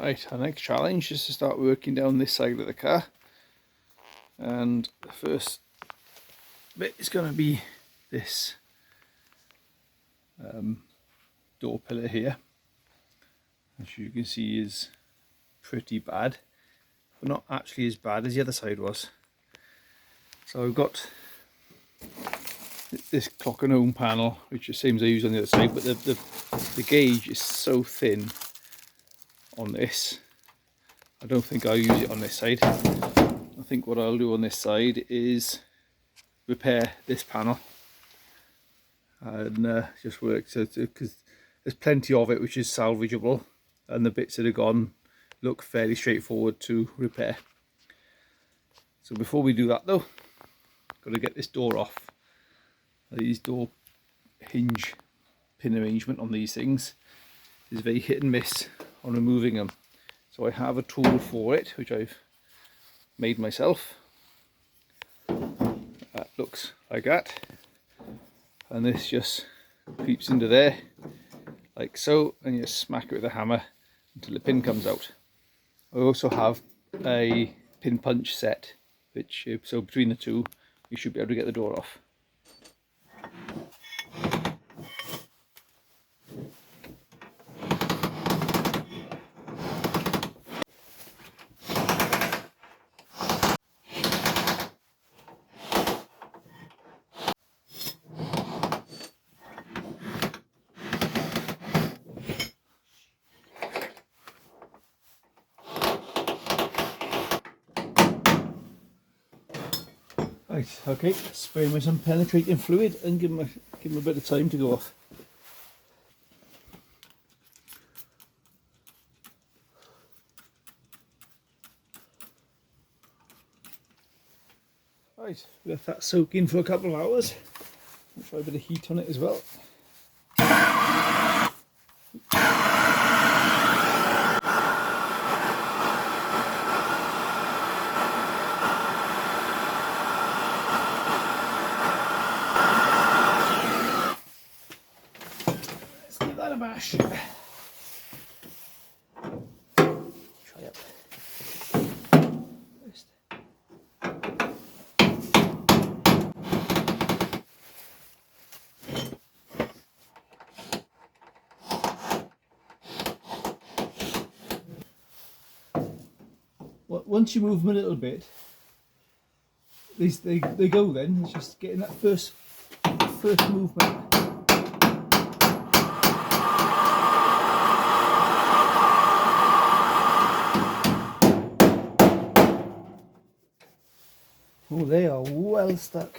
Right, our next challenge is to start working down this side of the car, and the first bit is going to be this door pillar here, which you can see is pretty bad, but not actually as bad as the other side was. So I've got this clock and home panel, which is the same as I use on the other side, but the gauge is so thin on this. I don't think I'll use it on this side. I think what I'll do on this side is repair this panel and just work, so because there's plenty of it which is salvageable, and the bits that are gone look fairly straightforward to repair. So before we do that though, got to get this door off. These door hinge pin arrangement on these things is very hit and miss on removing them. So I have a tool for it which I've made myself. That looks like that, and this just creeps into there like so, and you smack it with a hammer until the pin comes out. I also have a pin punch set, which so between the two you should be able to get the door off. Right, okay, spray me some penetrating fluid and give them a bit of time to go off. Right, let that soak in for a couple of hours. I'll try a bit of heat on it as well. Bash. Try up. Once you move them a little bit, they go then. It's just getting that first movement. Oh, they are well stuck.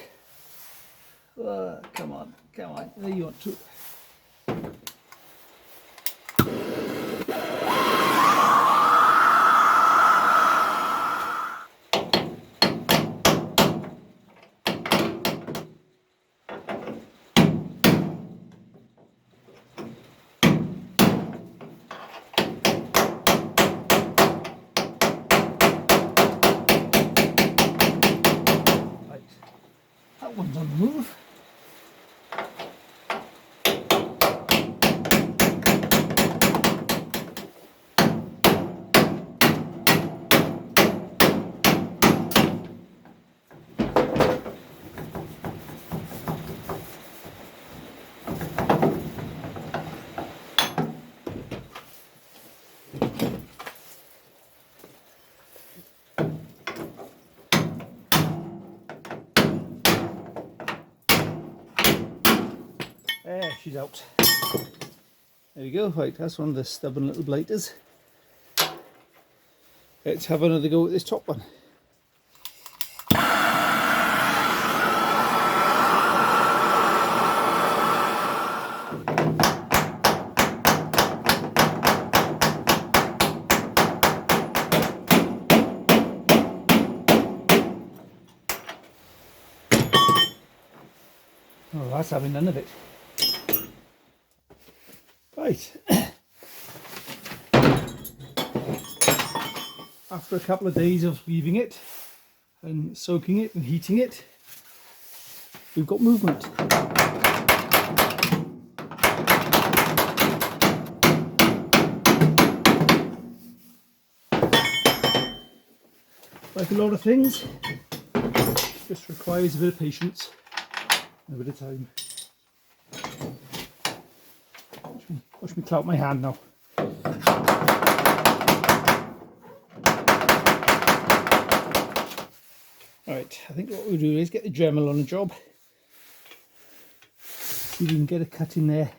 Come on, there you want to. That one's on the move. There, she's out. There we go. Right, that's one of the stubborn little blighters. Let's have another go at this top one. Oh, that's having none of it. Right. After a couple of days of leaving it and soaking it and heating it, we've got movement. Like a lot of things, just requires a bit of patience and a bit of time. Watch me clout my hand now. Right, I think what we'll do is get the Dremel on the job. See if we can get a cut in there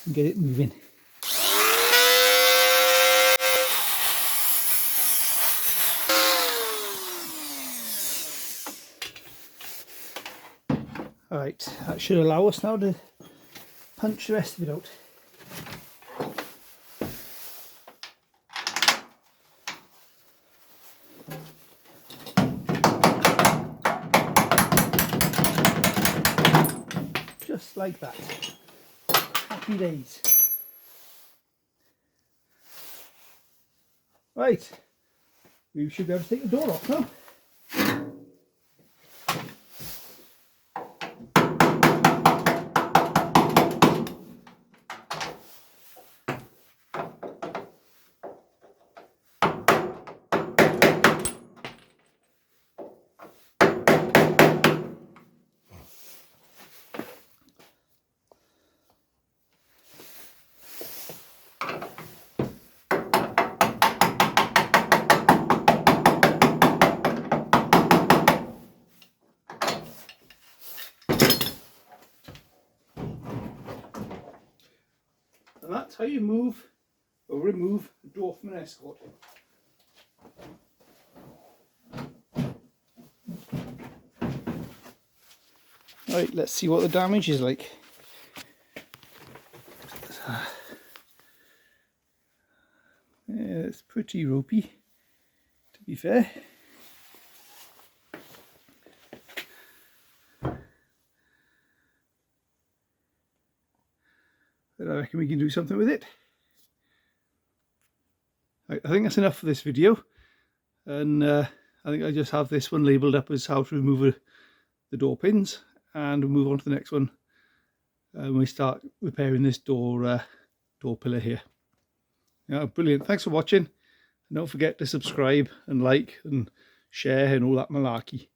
and get it moving. Alright, that should allow us now to punch the rest of it out. Just like that. Happy days. Right, we should be able to take the door off now. And that's how you move or remove a door from an Escort. Right, let's see what the damage is like. Yeah, it's pretty ropey, to be fair. But I reckon we can do something with it. Right, I think that's enough for this video, and I think I just have this one labelled up as how to remove the door pins, and we'll move on to the next one when we start repairing this door pillar here. Yeah, brilliant. Thanks for watching, and don't forget to subscribe and like and share and all that malarkey.